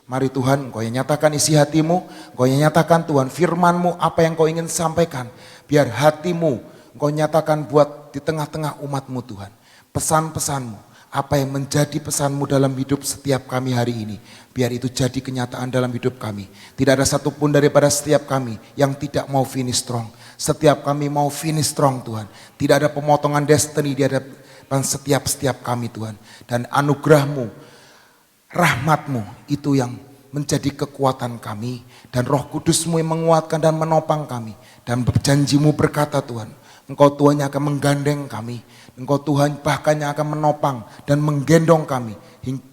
Mari Tuhan, Engkau yang nyatakan isi hatimu, Engkau yang nyatakan Tuhan firman-Mu, apa yang Kau ingin sampaikan. Biar hatimu Engkau nyatakan buat di tengah-tengah umat-Mu Tuhan. Pesan-pesan-Mu, apa yang menjadi pesan-Mu dalam hidup setiap kami hari ini. Biar itu jadi kenyataan dalam hidup kami. Tidak ada satupun daripada setiap kami yang tidak mau finish strong. Setiap kami mau finish strong Tuhan. Tidak ada pemotongan destiny di hadapan setiap kami Tuhan. Dan anugerah-Mu, rahmat-Mu itu yang menjadi kekuatan kami. Dan Roh Kudus-Mu yang menguatkan dan menopang kami. Dan janji-Mu berkata Tuhan, Engkau Tuhan yang akan menggandeng kami. Engkau Tuhan bahkan yang akan menopang dan menggendong kami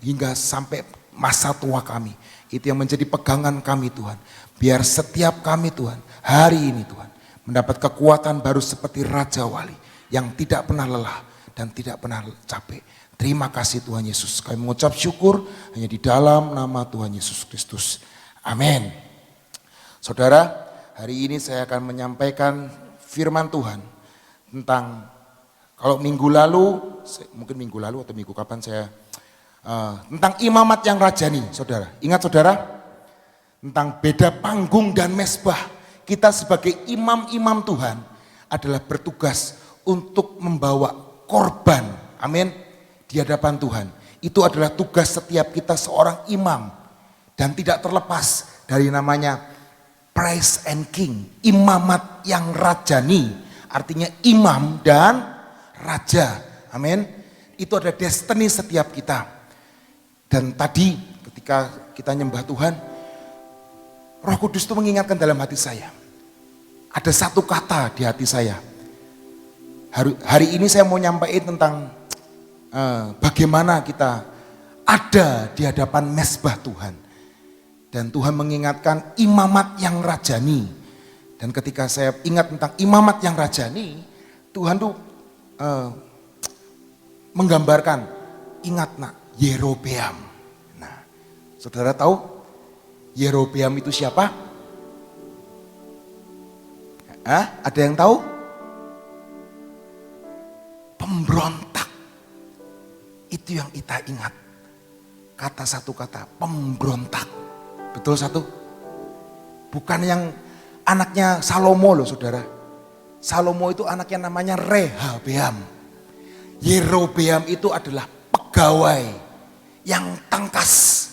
hingga sampai masa tua kami. Itu yang menjadi pegangan kami Tuhan. Biar setiap kami Tuhan hari ini Tuhan mendapat kekuatan baru seperti Raja Wali yang tidak pernah lelah dan tidak pernah capek. Terima kasih Tuhan Yesus. Kami mengucap syukur hanya di dalam nama Tuhan Yesus Kristus. Amin. Saudara, hari ini saya akan menyampaikan firman Tuhan tentang, kalau minggu lalu, mungkin minggu lalu atau minggu kapan saya, tentang imamat yang rajani, saudara. Ingat saudara, tentang beda panggung dan mesbah. Kita sebagai imam-imam Tuhan adalah bertugas untuk membawa korban, amin, di hadapan Tuhan. Itu adalah tugas setiap kita seorang imam. Dan tidak terlepas dari namanya praise and king, imamat yang rajani. Artinya imam dan raja, amin. Itu ada destiny setiap kita. Dan tadi ketika kita nyembah Tuhan, Roh Kudus itu mengingatkan dalam hati saya. Ada satu kata di hati saya. Hari ini saya mau nyampaikan tentang bagaimana kita ada di hadapan mesbah Tuhan. Dan Tuhan mengingatkan imamat yang rajani. Dan ketika saya ingat tentang imamat yang rajani, Tuhan tuh menggambarkan, ingat nak, Yerobeam. Nah, saudara tahu Yerobeam itu siapa? Ada yang tahu? Pemberontak. Itu yang kita ingat. Kata satu kata, pemberontak. Betul satu? Bukan yang anaknya Salomo loh saudara. Salomo itu anaknya namanya Rehabeam. Yerobeam itu adalah pegawai yang tangkas.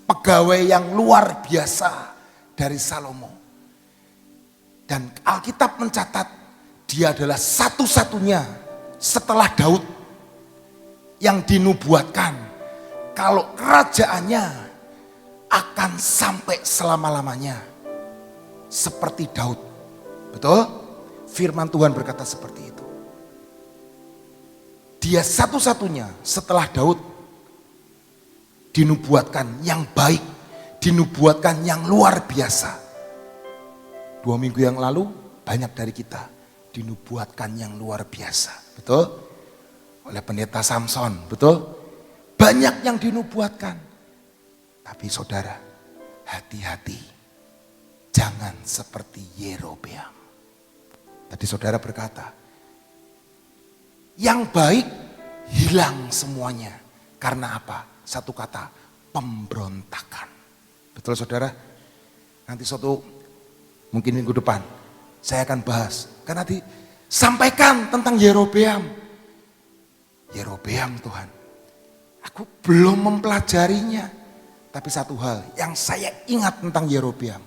Pegawai yang luar biasa dari Salomo. Dan Alkitab mencatat dia adalah satu-satunya setelah Daud yang dinubuatkan kalau kerajaannya akan sampai selama-lamanya seperti Daud. Betul? Firman Tuhan berkata seperti itu. Dia satu-satunya setelah Daud dinubuatkan yang baik, dinubuatkan yang luar biasa. 2 minggu yang lalu banyak dari kita dinubuatkan yang luar biasa. Betul? Oleh pendeta Samson, betul? Banyak yang dinubuatkan. Tapi saudara, hati-hati. Jangan seperti Yerobeam. Tadi saudara berkata, yang baik hilang semuanya. Karena apa? Satu kata, pemberontakan. Betul saudara? Nanti mungkin minggu depan saya akan bahas. Karena nanti sampaikan tentang Yerobeam. Yerobeam Tuhan, aku belum mempelajarinya. Tapi satu hal yang saya ingat tentang Yerobeam,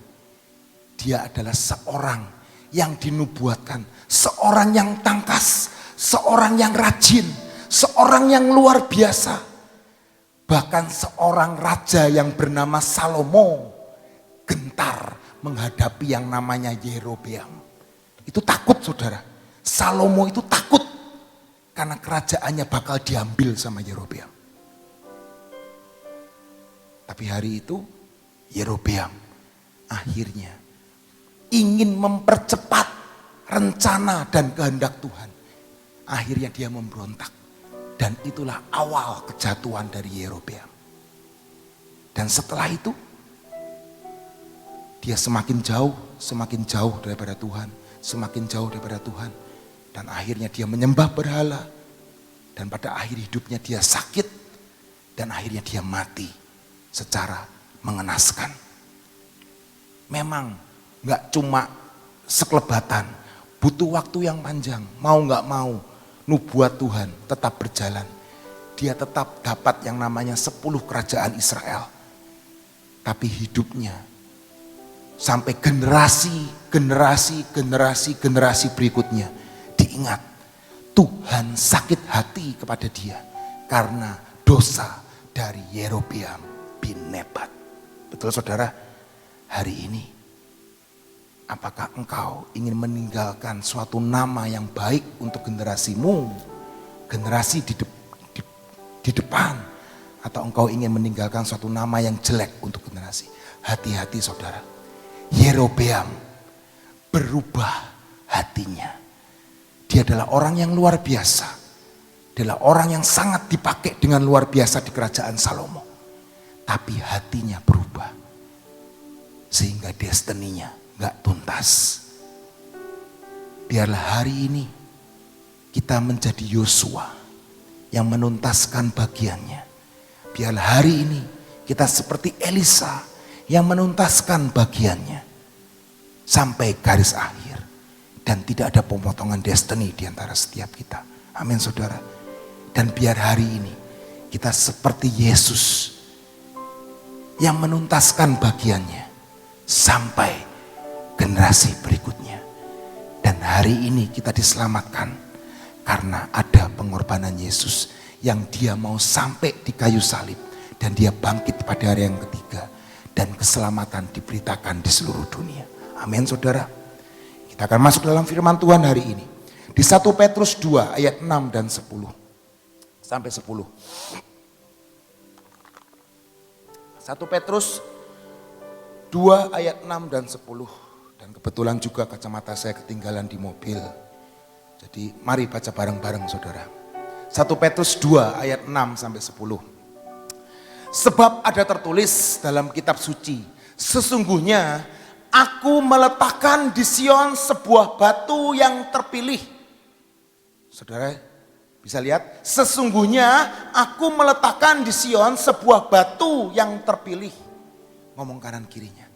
dia adalah seorang yang dinubuatkan, seorang yang tangkas, seorang yang rajin, seorang yang luar biasa. Bahkan seorang raja yang bernama Salomo gentar menghadapi yang namanya Yerobeam. Itu takut saudara. Salomo itu takut karena kerajaannya bakal diambil sama Yerobeam. Tapi hari itu Yerobeam akhirnya ingin mempercepat rencana dan kehendak Tuhan. Akhirnya dia memberontak. Dan itulah awal kejatuhan dari Yerobeam. Dan setelah itu dia semakin jauh daripada Tuhan. Semakin jauh daripada Tuhan. Dan akhirnya dia menyembah berhala. Dan pada akhir hidupnya dia sakit. Dan akhirnya dia mati secara mengenaskan. Memang gak cuma sekelebatan. Butuh waktu yang panjang. Mau gak mau, nubuat Tuhan tetap berjalan. Dia tetap dapat yang namanya 10 kerajaan Israel. Tapi hidupnya sampai generasi berikutnya diingat Tuhan sakit hati kepada dia karena dosa dari Yerobeam bin Nebat. Betul saudara? Hari ini apakah engkau ingin meninggalkan suatu nama yang baik untuk generasimu, generasi di depan, atau engkau ingin meninggalkan suatu nama yang jelek untuk generasi? Hati-hati saudara. Yerobeam berubah hatinya. Dia adalah orang yang luar biasa. Dia adalah orang yang sangat dipakai dengan luar biasa di kerajaan Salomo. Tapi hatinya berubah. Sehingga destininya gak tuntas. Biarlah hari ini kita menjadi Yosua yang menuntaskan bagiannya. Biarlah hari ini kita seperti Elisa yang menuntaskan bagiannya sampai garis akhir. Dan tidak ada pemotongan destiny di antara setiap kita. Amin saudara. Dan biar hari ini kita seperti Yesus yang menuntaskan bagiannya sampai generasi berikutnya. Dan hari ini kita diselamatkan karena ada pengorbanan Yesus yang dia mau sampai di kayu salib. Dan dia bangkit pada hari yang ketiga. Dan keselamatan diberitakan di seluruh dunia. Amin saudara. Kita akan masuk dalam firman Tuhan hari ini. Di 1 Petrus 2 ayat 6 dan 10. Sampai 10. 1 Petrus 2 ayat 6 dan 10. Dan kebetulan juga kacamata saya ketinggalan di mobil. Jadi mari baca bareng-bareng saudara. 1 Petrus 2 ayat 6 sampai 10. Sebab ada tertulis dalam kitab suci, sesungguhnya aku meletakkan di Sion sebuah batu yang terpilih. Saudara bisa lihat, sesungguhnya aku meletakkan di Sion sebuah batu yang terpilih. Ngomong kanan kirinya,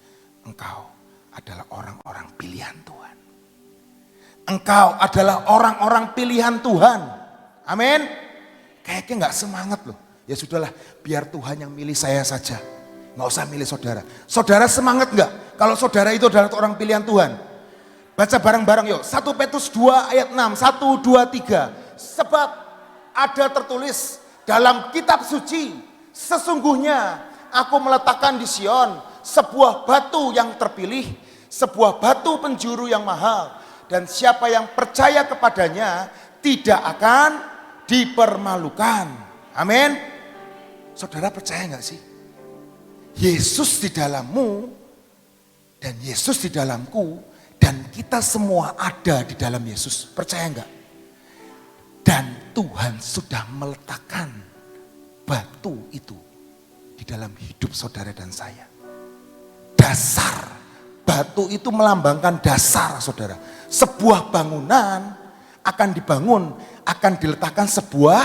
engkau adalah orang-orang pilihan Tuhan. Engkau adalah orang-orang pilihan Tuhan. Amin. Kayaknya gak semangat loh. Ya sudahlah, biar Tuhan yang milih saya saja. Gak usah milih saudara. Saudara semangat gak? Kalau saudara itu adalah orang pilihan Tuhan. Baca bareng-bareng yuk. 1 Petrus 2 ayat 6. 1, 2, 3. Sebab ada tertulis dalam kitab suci. Sesungguhnya aku meletakkan di Sion sebuah batu yang terpilih. Sebuah batu penjuru yang mahal. Dan siapa yang percaya kepadanya tidak akan dipermalukan. Amin. Saudara percaya gak sih? Yesus di dalammu dan Yesus di dalamku dan kita semua ada di dalam Yesus. Percaya enggak? Dan Tuhan sudah meletakkan batu itu di dalam hidup saudara dan saya. Dasar batu itu melambangkan dasar saudara. Sebuah bangunan akan dibangun, akan diletakkan sebuah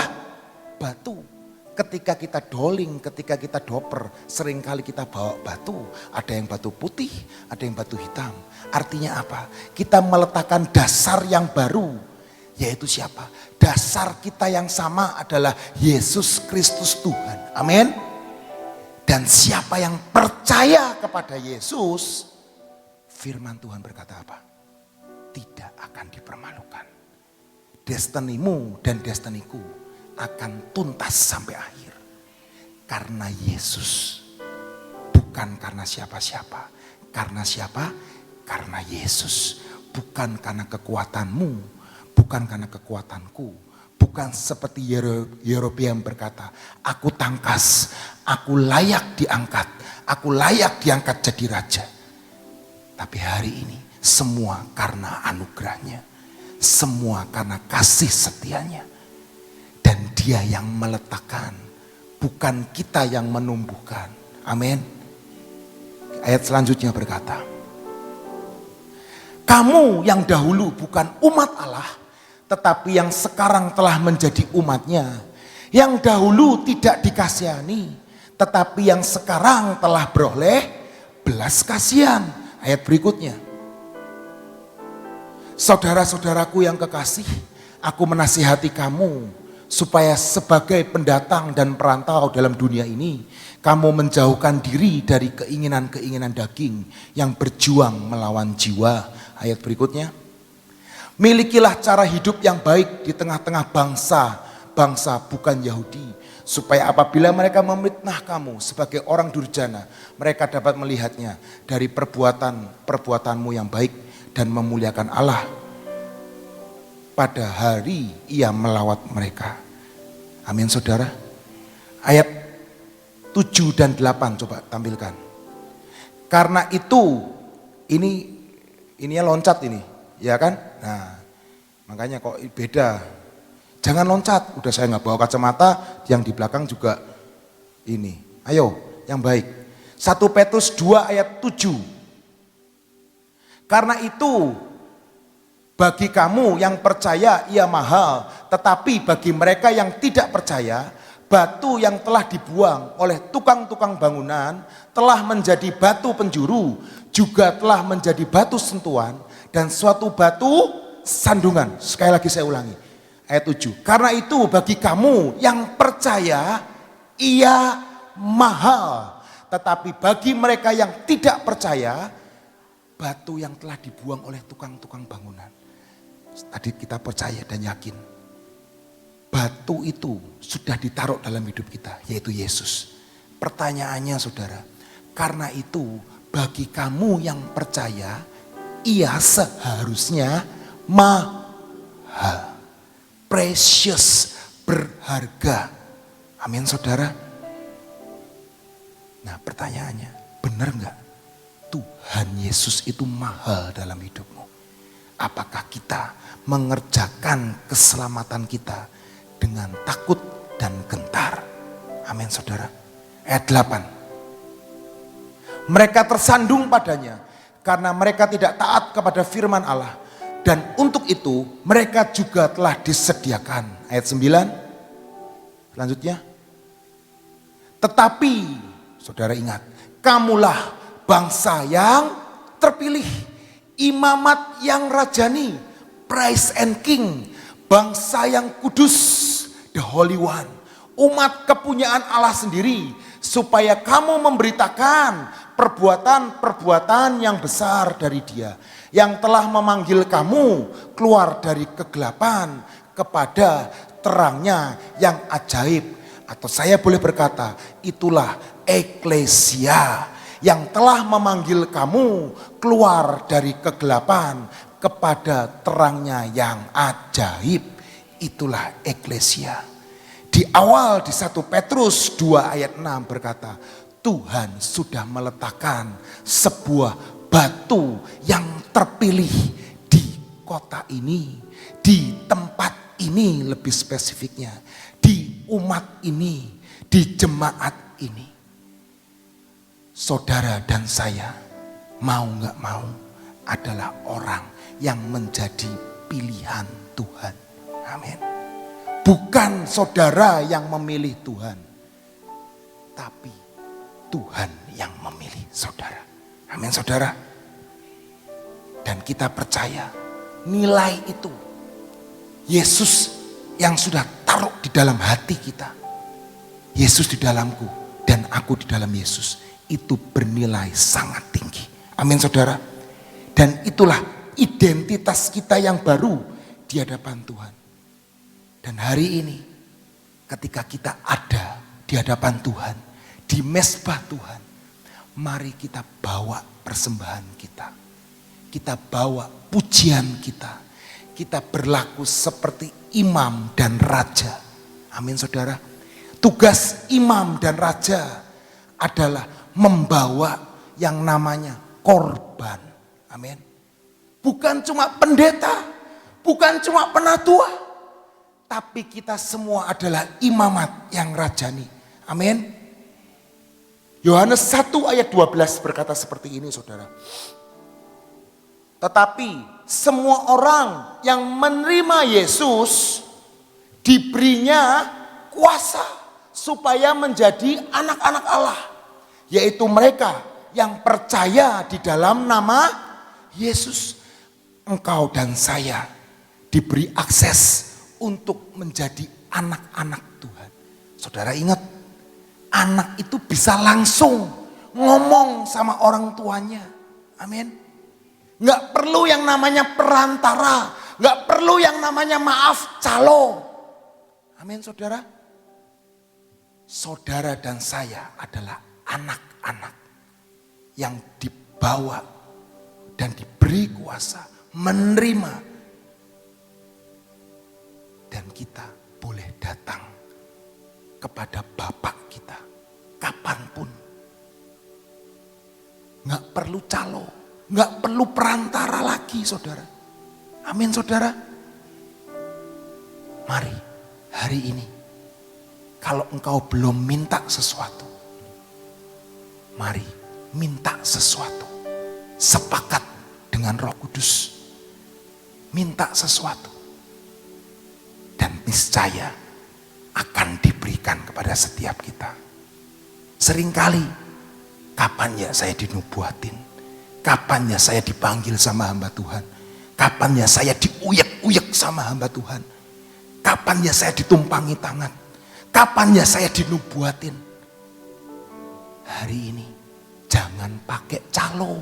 batu. Ketika kita doling, ketika kita doper, seringkali kita bawa batu. Ada yang batu putih, ada yang batu hitam. Artinya apa? Kita meletakkan dasar yang baru. Yaitu siapa? Dasar kita yang sama adalah Yesus Kristus Tuhan. Amin. Dan siapa yang percaya kepada Yesus, firman Tuhan berkata apa? Tidak akan dipermalukan. Destinimu dan destiniku akan tuntas sampai akhir. Karena Yesus. Bukan karena siapa-siapa. Karena siapa? Karena Yesus. Bukan karena kekuatanmu. Bukan karena kekuatanku. Bukan seperti Yerobeam berkata, aku tangkas, aku layak diangkat. Aku layak diangkat jadi raja. Tapi hari ini semua karena anugerahnya. Semua karena kasih setianya. Dan dia yang meletakkan, bukan kita yang menumbuhkan. Amin. Ayat selanjutnya berkata, kamu yang dahulu bukan umat Allah, tetapi yang sekarang telah menjadi umatnya, yang dahulu tidak dikasihani, tetapi yang sekarang telah beroleh belas kasihan. Ayat berikutnya. Saudara-saudaraku yang kekasih, aku menasihati kamu supaya sebagai pendatang dan perantau dalam dunia ini, kamu menjauhkan diri dari keinginan-keinginan daging yang berjuang melawan jiwa. Ayat berikutnya. Milikilah cara hidup yang baik di tengah-tengah bangsa bukan Yahudi, supaya apabila mereka memfitnah kamu sebagai orang durjana, mereka dapat melihatnya dari perbuatanmu yang baik dan memuliakan Allah pada hari ia melawat mereka. Amin saudara. Ayat 7 dan 8 coba tampilkan. Karena itu, ini loncat ini, ya kan? Nah, makanya kok beda. Jangan loncat, udah saya nggak bawa kacamata, yang di belakang juga ini. Ayo, yang baik. 1 Petrus 2 ayat 7. Karena itu, bagi kamu yang percaya ia mahal, tetapi bagi mereka yang tidak percaya, batu yang telah dibuang oleh tukang-tukang bangunan telah menjadi batu penjuru, juga telah menjadi batu sentuhan dan suatu batu sandungan. Sekali lagi saya ulangi, ayat 7. Karena itu bagi kamu yang percaya ia mahal, tetapi bagi mereka yang tidak percaya, batu yang telah dibuang oleh tukang-tukang bangunan. Tadi kita percaya dan yakin, batu itu sudah ditaruh dalam hidup kita, yaitu Yesus. Pertanyaannya saudara, karena itu bagi kamu yang percaya, ia seharusnya mahal, precious, berharga. Amin saudara. Nah pertanyaannya, benar enggak Tuhan Yesus itu mahal dalam hidupmu? Apakah kita mengerjakan keselamatan kita dengan takut dan gentar? Amin saudara. Ayat 8. Mereka tersandung padanya karena mereka tidak taat kepada firman Allah, dan untuk itu mereka juga telah disediakan. Ayat 9. Selanjutnya. Tetapi saudara ingat, kamulah bangsa yang terpilih, imamat yang rajani, praise and king, bangsa yang kudus, the holy one, umat kepunyaan Allah sendiri, supaya kamu memberitakan perbuatan-perbuatan yang besar dari Dia, yang telah memanggil kamu keluar dari kegelapan kepada terangnya yang ajaib. Atau saya boleh berkata, itulah eklesia yang telah memanggil kamu keluar dari kegelapan kepada terangnya yang ajaib. Itulah eklesia. Di awal di 1 Petrus 2 ayat 6 berkata, Tuhan sudah meletakkan sebuah batu yang terpilih di kota ini, di tempat ini, lebih spesifiknya, di umat ini, di jemaat ini. Saudara dan saya, mau gak mau, adalah orang yang menjadi pilihan Tuhan. Amin. Bukan saudara yang memilih Tuhan, tapi Tuhan yang memilih saudara. Amin saudara. Dan kita percaya nilai itu Yesus yang sudah taruh di dalam hati kita. Yesus di dalamku dan aku di dalam Yesus, itu bernilai sangat tinggi. Amin saudara. Dan itulah identitas kita yang baru di hadapan Tuhan. Dan hari ini ketika kita ada di hadapan Tuhan, di mezbah Tuhan, mari kita bawa persembahan kita. Kita bawa pujian kita. Kita berlaku seperti imam dan raja. Amin saudara. Tugas imam dan raja adalah membawa yang namanya korban. Amin. Bukan cuma pendeta, bukan cuma penatua, tapi kita semua adalah imamat yang rajani. Amin. Yohanes 1 ayat 12 berkata seperti ini saudara. Tetapi semua orang yang menerima Yesus diberinya kuasa supaya menjadi anak-anak Allah. Yaitu mereka yang percaya di dalam nama Yesus. Engkau dan saya diberi akses untuk menjadi anak-anak Tuhan. Saudara ingat, anak itu bisa langsung ngomong sama orang tuanya. Amin. Nggak perlu yang namanya perantara. Nggak perlu yang namanya maaf calo. Amin saudara. Saudara dan saya adalah anak-anak yang dibawa dan diberi kuasa menerima. Dan kita boleh datang kepada Bapak kita kapanpun. Nggak perlu calo, nggak perlu perantara lagi saudara. Amin saudara. Mari hari ini, kalau engkau belum minta sesuatu, mari minta sesuatu. Sepakat dengan Roh Kudus. Minta sesuatu. Dan niscaya akan diberikan kepada setiap kita. Seringkali, kapan ya saya dinubuatin? Kapan ya saya dipanggil sama hamba Tuhan? Kapan ya saya diuyek-uyek sama hamba Tuhan? Kapan ya saya ditumpangi tangan? Kapan ya saya dinubuatin? Hari ini jangan pakai calo.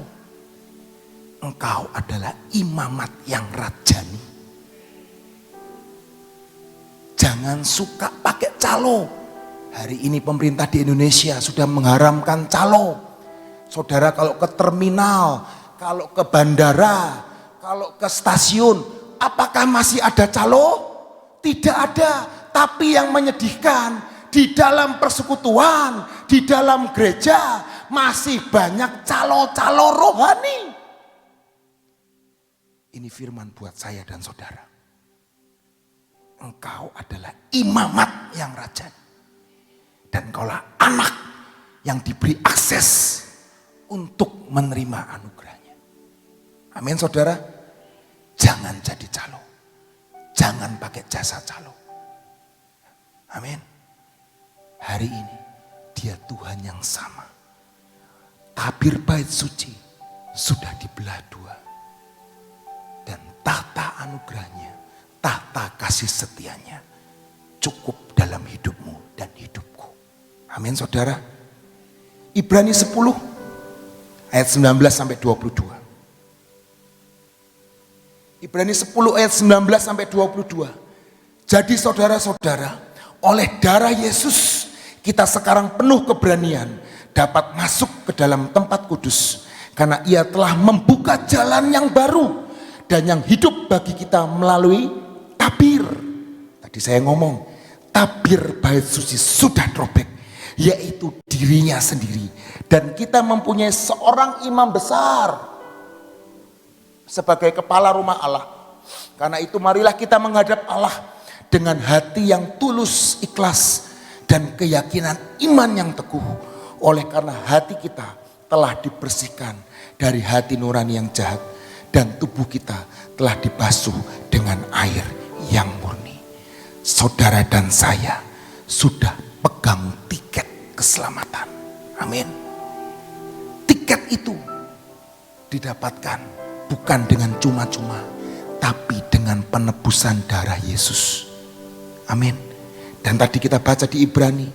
Engkau adalah imamat yang rajani. Jangan suka pakai calo. Hari ini pemerintah di Indonesia sudah mengharamkan calo. Saudara kalau ke terminal, kalau ke bandara, kalau ke stasiun, apakah masih ada calo? Tidak ada. Tapi yang menyedihkan, di dalam persekutuan, di dalam gereja, masih banyak calo-calo rohani. Ini firman buat saya dan saudara. Engkau adalah imamat yang rajani. Dan engkaulah anak yang diberi akses untuk menerima anugerahnya. Amin saudara. Jangan jadi calo. Jangan pakai jasa calo. Amin. Hari ini dia Tuhan yang sama. Tabir bait suci sudah dibelah dua. Dan tahta anugerahnya, tahta kasih setianya cukup dalam hidupmu dan hidupku. Amin saudara. Ibrani 10 ayat 19 sampai 22. Ibrani 10 ayat 19 sampai 22. Jadi saudara-saudara, oleh darah Yesus kita sekarang penuh keberanian dapat masuk ke dalam tempat kudus. Karena ia telah membuka jalan yang baru dan yang hidup bagi kita melalui tabir. Tadi saya ngomong, tabir bait suci sudah robek, yaitu dirinya sendiri. Dan kita mempunyai seorang imam besar sebagai kepala rumah Allah. Karena itu marilah kita menghadap Allah dengan hati yang tulus, ikhlas, dan keyakinan iman yang teguh. Oleh karena hati kita telah dibersihkan dari hati nurani yang jahat. Dan tubuh kita telah dibasuh dengan air yang murni. Saudara dan saya sudah pegang tiket keselamatan. Amin. Tiket itu didapatkan bukan dengan cuma-cuma, tapi dengan penebusan darah Yesus. Amin. Dan tadi kita baca di Ibrani,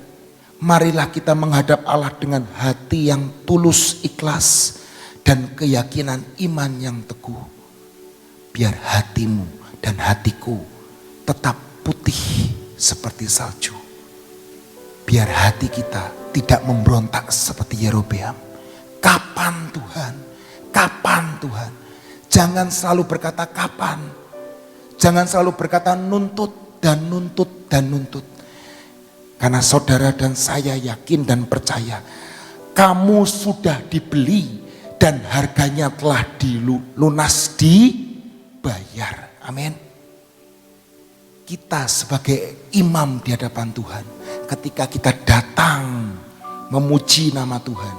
marilah kita menghadap Allah dengan hati yang tulus, ikhlas, dan keyakinan iman yang teguh. Biar hatimu dan hatiku tetap putih seperti salju. Biar hati kita tidak memberontak seperti Yerobeam. Kapan Tuhan? Kapan Tuhan? Jangan selalu berkata kapan. Jangan selalu berkata nuntut dan nuntut dan nuntut. Karena saudara dan saya yakin dan percaya, kamu sudah dibeli dan harganya telah dilunas, dibayar. Amin. Kita sebagai imam di hadapan Tuhan, ketika kita datang memuji nama Tuhan,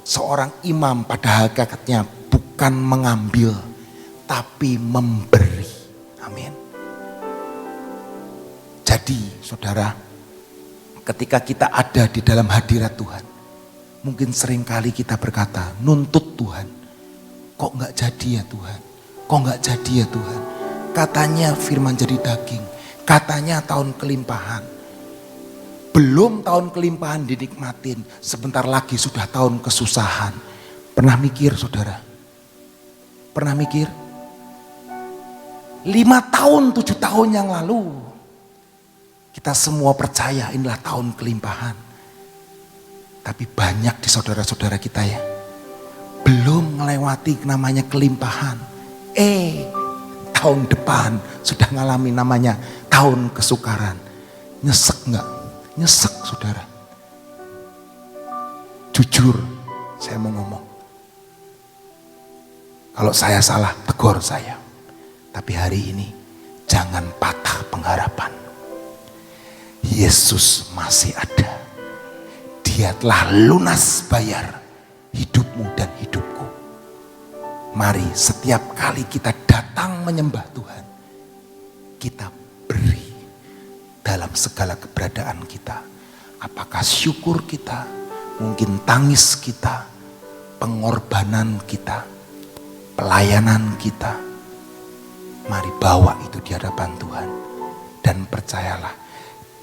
seorang imam pada hakikatnya bukan mengambil, tapi memberi. Amin. Jadi saudara, ketika kita ada di dalam hadirat Tuhan, mungkin seringkali kita berkata, nuntut Tuhan. Kok gak jadi ya Tuhan? Kok gak jadi ya Tuhan? Katanya firman jadi daging, katanya tahun kelimpahan. Belum tahun kelimpahan dinikmatin, sebentar lagi sudah tahun kesusahan. Pernah mikir saudara? Pernah mikir? 5 tahun, 7 tahun yang lalu, kita semua percaya inilah tahun kelimpahan. Tapi banyak di saudara-saudara kita ya, belum melewati namanya kelimpahan. Tahun depan sudah ngalami namanya tahun kesukaran. Nyesek enggak? Nyesek saudara. Jujur saya mau ngomong. Kalau saya salah, tegur saya. Tapi hari ini jangan patah pengharapan. Yesus masih ada. Dia telah lunas bayar hidupmu dan hidupku. Mari setiap kali kita datang menyembah Tuhan, kita beri dalam segala keberadaan kita. Apakah syukur kita, mungkin tangis kita, pengorbanan kita, pelayanan kita. Mari bawa itu di hadapan Tuhan. Dan percayalah,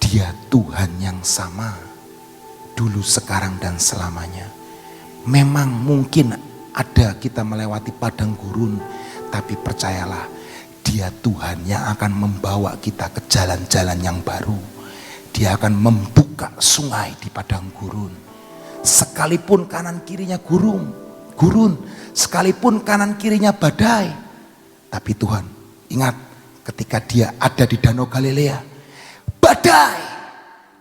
Dia Tuhan yang sama. Dulu, sekarang, dan selamanya. Memang mungkin ada kita melewati padang gurun. Tapi percayalah, Dia Tuhan yang akan membawa kita ke jalan-jalan yang baru. Dia akan membuka sungai di padang gurun. Sekalipun kanan kirinya gurun. Sekalipun kanan kirinya badai. Tapi Tuhan, ingat ketika Dia ada di Danau Galilea.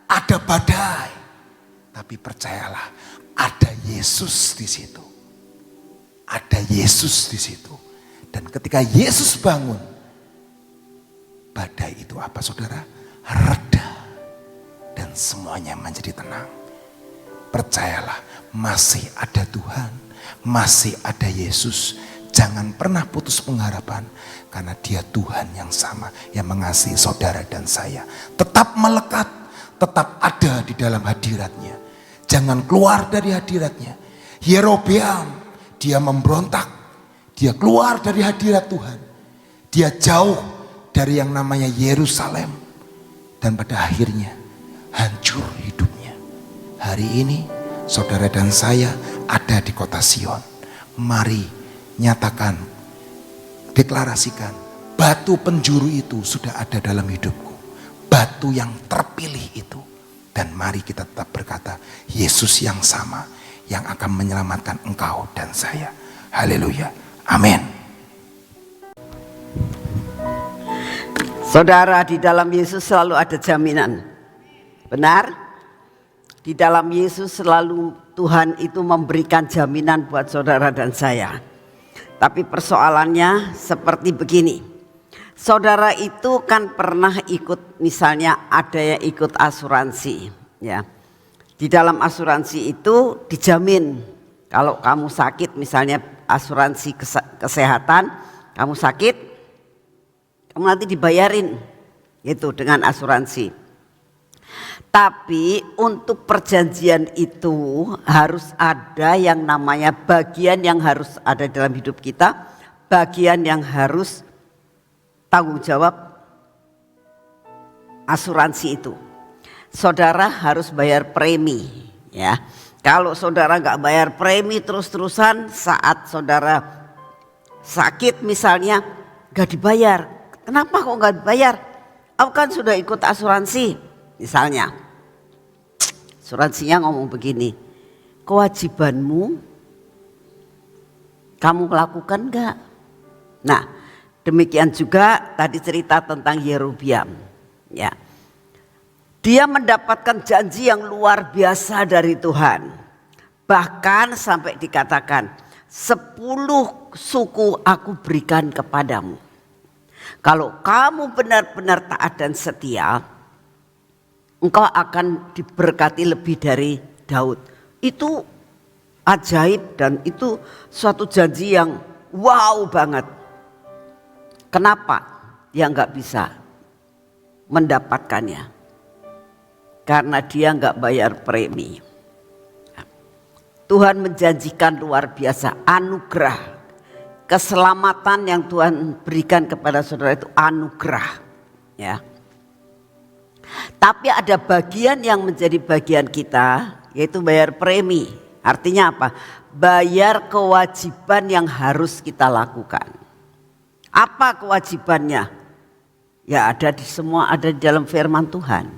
Ada badai. Tapi percayalah, ada Yesus di situ. Ada Yesus di situ. Dan ketika Yesus bangun, badai itu apa saudara? Reda. Dan semuanya menjadi tenang. Percayalah, masih ada Tuhan, masih ada Yesus. Jangan pernah putus pengharapan, karena Dia Tuhan yang sama, yang mengasihi saudara dan saya. Tetap melekat, tetap ada di dalam hadiratnya. Jangan keluar dari hadiratnya. Yerobeam, dia memberontak, dia keluar dari hadirat Tuhan. Dia jauh dari yang namanya Yerusalem. Dan pada akhirnya hancur hidupnya. Hari ini saudara dan saya ada di kota Sion. Mari nyatakan, deklarasikan, batu penjuru itu sudah ada dalam hidupku. Batu yang terpilih itu. Dan mari kita tetap berkata, Yesus yang sama yang akan menyelamatkan engkau dan saya. Haleluya. Amin. Saudara, di dalam Yesus selalu ada jaminan. Benar? Di dalam Yesus selalu Tuhan itu memberikan jaminan buat saudara dan saya. Tapi persoalannya seperti begini. Saudara itu kan pernah ikut, misalnya ada yang ikut asuransi, ya. Di dalam asuransi itu dijamin kalau kamu sakit, misalnya asuransi kesehatan, kamu sakit, kamu nanti dibayarin gitu dengan asuransi. Tapi untuk perjanjian itu harus ada yang namanya bagian yang harus ada dalam hidup kita, bagian yang harus tanggung jawab asuransi itu. Saudara harus bayar premi, ya. Kalau saudara nggak bayar premi terus-terusan, saat saudara sakit misalnya nggak dibayar. Kenapa kok nggak dibayar? Aku kan sudah ikut asuransi, misalnya. Asuransinya ngomong begini, kewajibanmu kamu lakukan nggak? Nah, demikian juga tadi cerita tentang Yerobeam, ya. Dia mendapatkan janji yang luar biasa dari Tuhan. Bahkan sampai dikatakan 10 suku aku berikan kepadamu. Kalau kamu benar-benar taat dan setia, engkau akan diberkati lebih dari Daud. Itu ajaib, dan itu suatu janji yang wow banget. Kenapa dia nggak bisa mendapatkannya? Karena dia nggak bayar premi. Tuhan menjanjikan luar biasa anugerah. Keselamatan yang Tuhan berikan kepada saudara itu anugerah, ya. Tapi ada bagian yang menjadi bagian kita, yaitu bayar premi. Artinya apa? Bayar kewajiban yang harus kita lakukan. Apa kewajibannya? Ya ada di semua, ada di dalam firman Tuhan.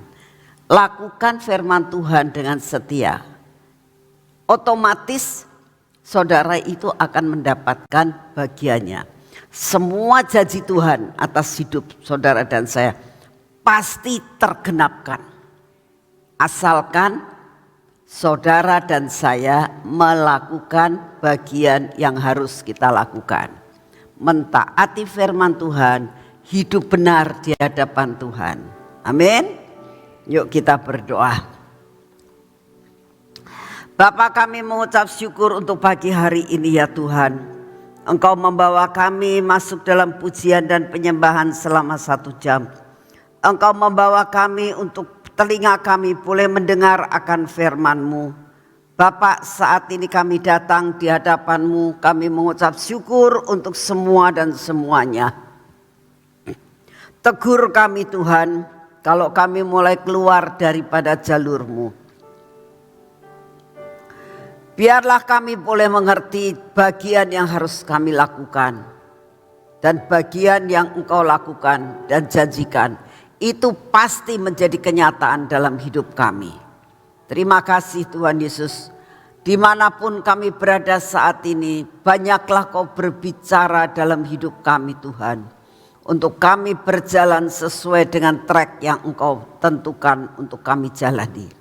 Lakukan firman Tuhan dengan setia. Otomatis saudara itu akan mendapatkan bagiannya. Semua janji Tuhan atas hidup saudara dan saya pasti tergenapkan. Asalkan saudara dan saya melakukan bagian yang harus kita lakukan. Mentaati firman Tuhan, hidup benar di hadapan Tuhan. Amin. Yuk kita berdoa. Bapa, kami mengucap syukur untuk pagi hari ini ya Tuhan. Engkau membawa kami masuk dalam pujian dan penyembahan selama 1 jam. Engkau membawa kami untuk telinga kami boleh mendengar akan firman-Mu. Bapak, saat ini kami datang di hadapan-Mu, kami mengucap syukur untuk semua dan semuanya. Tegur kami Tuhan, kalau kami mulai keluar daripada jalur-Mu. Biarlah kami boleh mengerti bagian yang harus kami lakukan. Dan bagian yang Engkau lakukan dan janjikan, itu pasti menjadi kenyataan dalam hidup kami. Terima kasih Tuhan Yesus. Dimanapun kami berada saat ini, banyaklah Kau berbicara dalam hidup kami Tuhan. Untuk kami berjalan sesuai dengan track yang Engkau tentukan untuk kami jalani.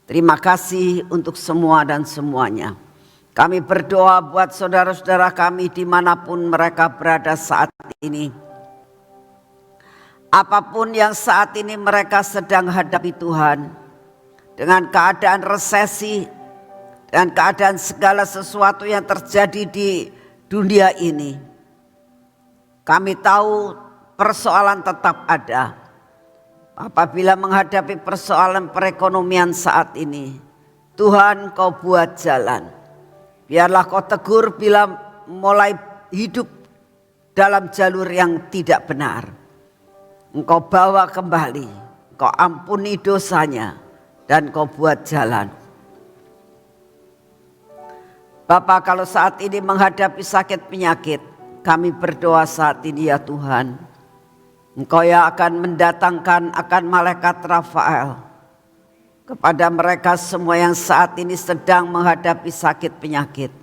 Terima kasih untuk semua dan semuanya. Kami berdoa buat saudara-saudara kami dimanapun mereka berada saat ini. Apapun yang saat ini mereka sedang hadapi Tuhan. Dengan keadaan resesi, dengan keadaan segala sesuatu yang terjadi di dunia ini. Kami tahu persoalan tetap ada. Apabila menghadapi persoalan perekonomian saat ini, Tuhan Kau buat jalan. Biarlah Kau tegur bila mulai hidup dalam jalur yang tidak benar. Engkau bawa kembali, Kau ampuni dosanya, dan Kau buat jalan. Bapak, kalau saat ini menghadapi sakit penyakit, kami berdoa saat ini ya Tuhan. Engkau yang akan mendatangkan akan malaikat Rafael kepada mereka semua yang saat ini sedang menghadapi sakit penyakit.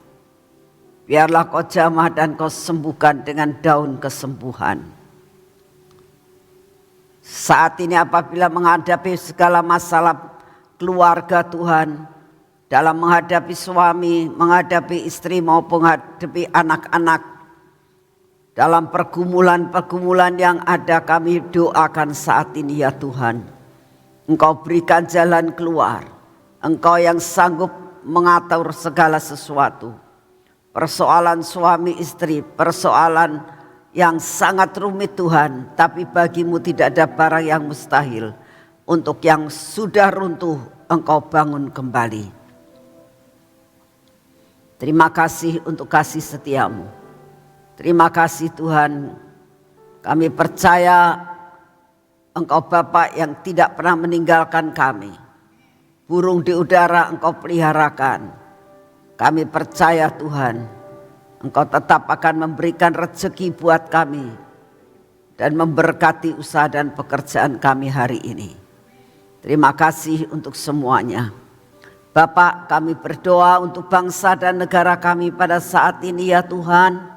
Biarlah Kau jamah dan Kau sembuhkan dengan daun kesembuhan. Saat ini apabila menghadapi segala masalah keluarga Tuhan, dalam menghadapi suami, menghadapi istri maupun menghadapi anak-anak, dalam pergumulan-pergumulan yang ada kami doakan saat ini ya Tuhan. Engkau berikan jalan keluar. Engkau yang sanggup mengatur segala sesuatu. Persoalan suami istri, persoalan yang sangat rumit Tuhan. Tapi bagimu tidak ada barang yang mustahil. Untuk yang sudah runtuh Engkau bangun kembali. Terima kasih untuk kasih setiamu. Terima kasih Tuhan, kami percaya Engkau Bapa yang tidak pernah meninggalkan kami. Burung di udara Engkau peliharakan. Kami percaya Tuhan, Engkau tetap akan memberikan rezeki buat kami dan memberkati usaha dan pekerjaan kami hari ini. Terima kasih untuk semuanya. Bapak, kami berdoa untuk bangsa dan negara kami pada saat ini ya Tuhan.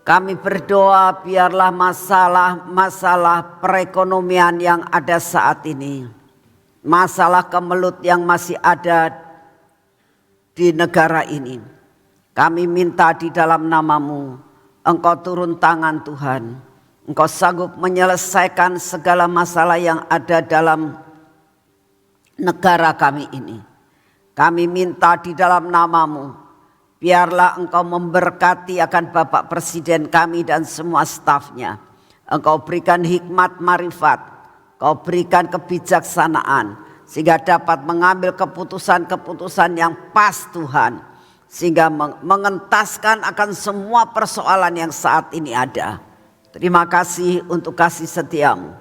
Kami berdoa biarlah masalah perekonomian yang ada saat ini, masalah kemelut yang masih ada di negara ini. Kami minta di dalam nama-Mu, Engkau turun tangan Tuhan. Engkau sanggup menyelesaikan segala masalah yang ada dalam negara kami ini. Kami minta di dalam nama-Mu, biarlah Engkau memberkati akan Bapak Presiden kami dan semua stafnya. Engkau berikan hikmat marifat, Engkau berikan kebijaksanaan, sehingga dapat mengambil keputusan-keputusan yang pas Tuhan. Sehingga mengentaskan akan semua persoalan yang saat ini ada. Terima kasih untuk kasih setia-Mu.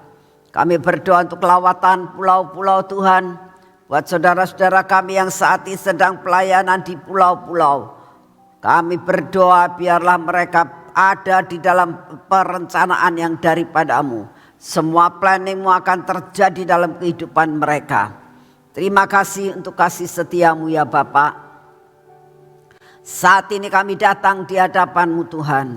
Kami berdoa untuk lawatan pulau-pulau Tuhan. Buat saudara-saudara kami yang saat ini sedang pelayanan di pulau-pulau. Kami berdoa biarlah mereka ada di dalam perencanaan yang daripada-Mu. Semua planning-Mu akan terjadi dalam kehidupan mereka. Terima kasih untuk kasih setia-Mu ya Bapak. Saat ini kami datang di hadapan-Mu Tuhan.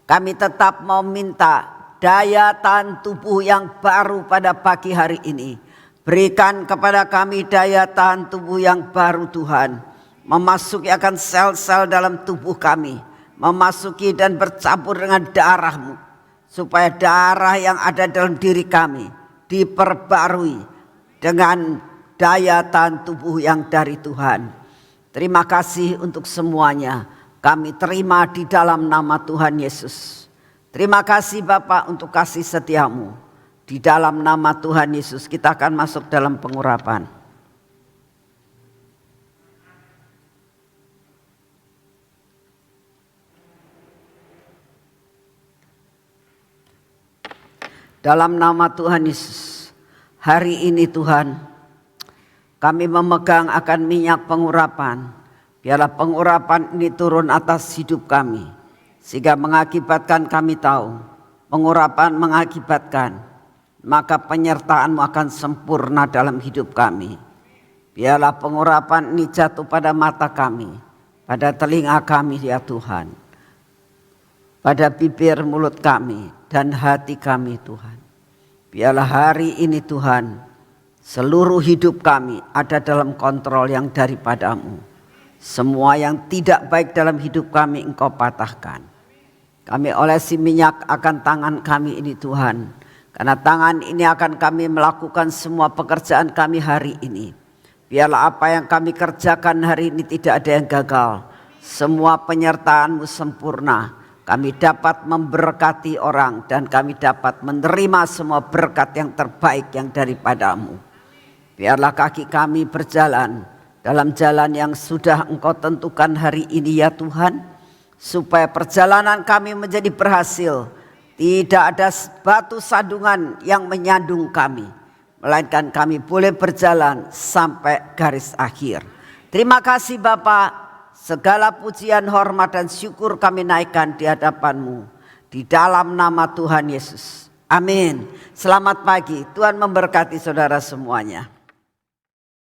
Kami tetap mau minta daya tahan tubuh yang baru pada pagi hari ini. Berikan kepada kami daya tahan tubuh yang baru Tuhan. Memasuki akan sel-sel dalam tubuh kami. Memasuki dan bercampur dengan darah-Mu. Supaya darah yang ada dalam diri kami diperbarui dengan daya tahan tubuh yang dari Tuhan. Terima kasih untuk semuanya. Kami terima di dalam nama Tuhan Yesus. Terima kasih Bapak untuk kasih setia-Mu. Di dalam nama Tuhan Yesus kita akan masuk dalam pengurapan. Dalam nama Tuhan Yesus, hari ini Tuhan, kami memegang akan minyak pengurapan. Biarlah pengurapan ini turun atas hidup kami, sehingga mengakibatkan kami tahu, pengurapan mengakibatkan, maka penyertaan-Mu akan sempurna dalam hidup kami. Biarlah pengurapan ini jatuh pada mata kami, pada telinga kami ya Tuhan, pada bibir mulut kami dan hati kami Tuhan. Biarlah hari ini Tuhan, seluruh hidup kami ada dalam kontrol yang daripada-Mu. Semua yang tidak baik dalam hidup kami Engkau patahkan. Kami olesi minyak akan tangan kami ini Tuhan. Karena tangan ini akan kami melakukan semua pekerjaan kami hari ini. Biarlah apa yang kami kerjakan hari ini tidak ada yang gagal. Semua penyertaan-Mu sempurna. Kami dapat memberkati orang dan kami dapat menerima semua berkat yang terbaik yang daripada-Mu. Biarlah kaki kami berjalan dalam jalan yang sudah Engkau tentukan hari ini ya Tuhan. Supaya perjalanan kami menjadi berhasil. Tidak ada batu sandungan yang menyandung kami. Melainkan kami boleh berjalan sampai garis akhir. Terima kasih Bapak. Segala pujian, hormat dan syukur kami naikkan di hadapan-Mu. Di dalam nama Tuhan Yesus. Amin. Selamat pagi. Tuhan memberkati saudara semuanya.